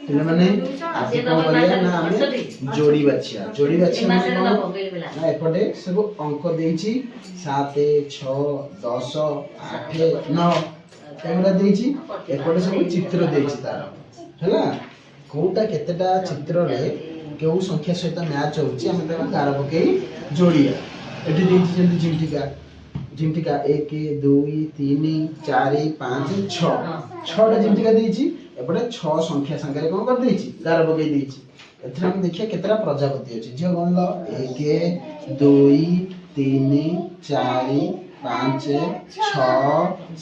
ପିଲାମାନେ ଆଜି କଣ କରିବା ନା ଆମେ ଯୋଡ଼ି ବାଛିବା ମାନେ କଣ ନା ଏପଟେ ସବୁ ଅଙ୍କ ଦେଇଛି 7 6 10 8 9 ଏଗୁଡ଼ା ଦେଇଛି ଏପଟେ ସବୁ ଚିତ୍ର ଦେଇଛି ତାର ହେଲା କୋଉଟା କେତେଟା ଚିତ୍ରରେ କେଉଁ ସଂଖ୍ୟା ସହିତ ମ୍ୟାଚ୍ ହେଉଛି ଆମେ ତାକୁ ଗାର ପକେଇ ଯୋଡ଼ିବା ଏଠି ଦେଇଛି ଯେମିତି ଝିଣ୍ଟିକା 1 2 3 4 5 6 ଛଅଟା ଝିଣ୍ଟିକା ଦେଇଛି ଏପଟେ 6 ସଂଖ୍ୟା ସାଙ୍ଗରେ କଣ କରିଦେଇଛି ଗାର ପକେଇ ଦେଇଛି ଏଥିରେ ଆମେ ଦେଖିବା କେତେଟା ପ୍ରଜାପତି ଅଛି ଝିଅ ଗଣିଲ 1 2 3 4 5 6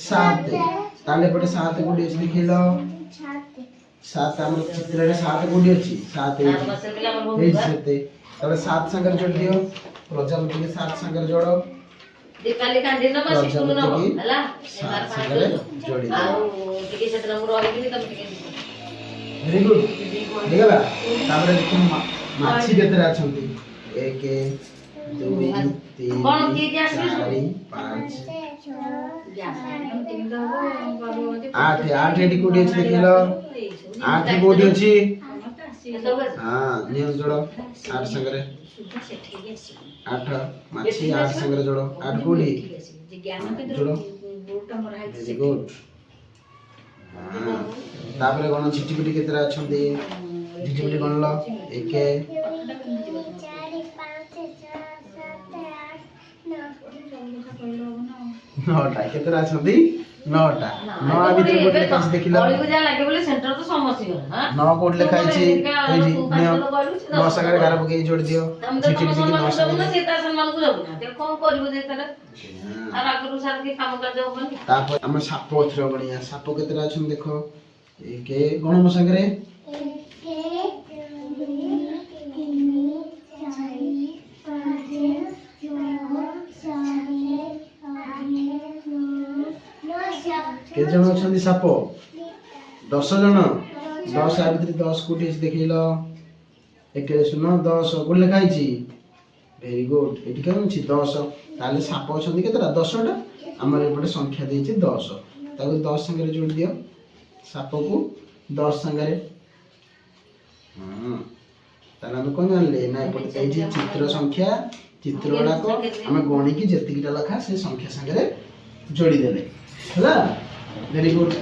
7 ତାହେଲେ ଏପଟେ 7 କୋଉଠି ଅଛି ଦେଖିଲ 7 ଆମର ଚିତ୍ରରେ 7 କୋଉଠି ଅଛି 7 ହେଇଛି ସେତେ ତାହେଲେ 7 ସାଙ୍ଗରେ ଯୋଡ଼ି ଦିଅ ପ୍ରଜାପତି 7 ସାଙ୍ଗରେ ଯୋଡ଼ ଦୀପାଲି କାଣ୍ଡି ନବ ଶିକୁନ ନବ ହେଲା ଏମାର ସାଙ୍ଗରେ ଯୋଡ଼ି ଦିଅ ଆଉ ଟିକେ ସେଦିନ ମୁଁ ରହିବିନି ତମେ ଟିକେ ଭେରି ଗୁଡ୍ ହେଇଗଲା ତାପରେ ଦେଖ ମାଛି କେତେଟା ଅଛନ୍ତି 1 2 3 4 5 8 ଏଠି କୋଉଠି ଅଛି ଦେଖିଲ 8 କୋଉଠି ଅଛି ହଁ ନିୟମ ଯୋଡ଼ 8 ସାଙ୍ଗରେ 8 ମାଛି 8 ସାଙ୍ଗରେ ଯୋଡ଼ 8 କୋଉଠି ଯୋଡ଼ ଭେରି ଗୁଡ୍ ତାପରେ ଗଣ ଝିଟିପିଟି କେତେଟା ଅଛନ୍ତି ଝିଟିପିଟି ଗଣିଲ 1 9ଟା କେତେଟା ଅଛନ୍ତି 9ଟା 9 ଭିତରେ କୋଉଠି ଲେଖା ଅଛି ଦେଖିଲ 9 କୋଉଠି ଲେଖା ହେଇଛି ଏଇଠି 9 ସାଙ୍ଗରେ ଗାର ପକେଇ ଯୋଡ଼ି ଦିଅ ଝିଟିପିଟି 9 ସାଙ୍ଗରେ ତାପରେ ଆମେ ସାପ ଏଥର ଗଣିଆ ସାପ କେତେଟା ଅଛନ୍ତି ଦେଖ 1 ଗଣ ମୋ ସାଙ୍ଗରେ 1 କେତେ ଜଣ ଅଛନ୍ତି ସାପ 10 ଜଣ 10 ଆ ଭିତରେ 10 କୋଉଠି ଅଛି ଦେଖିଲ 1 0 10 କୋଉଠି ଲେଖା ହେଇଛି ଭେରି ଗୁଡ୍ ଏଠି କେତେ ଅଛି 10 ତାହେଲେ ସାପ ଅଛନ୍ତି କେତେଟା 10ଟା ଆମର ଏପଟେ ସଂଖ୍ୟା ଦେଇଛି 10 ତାକୁ 10 ସାଙ୍ଗରେ ଯୋଡ଼ି ଦିଅ ସାପକୁ 10 ସାଙ୍ଗରେ ତାହେଲେ ଆମେ କଣ ଜାଣିଲେ ନା ଏପଟେ ଦେଇଛି ଚିତ୍ର ସଂଖ୍ୟା ଚିତ୍ର ଗୁଡ଼ାକ ଆମେ ଗଣିକି ଯେତିକିଟା ଲେଖା ସେ ସଂଖ୍ୟା ସାଙ୍ଗରେ ଯୋଡ଼ି ଦେଲେ ହେଲା ଭେରି ଗୁଡ୍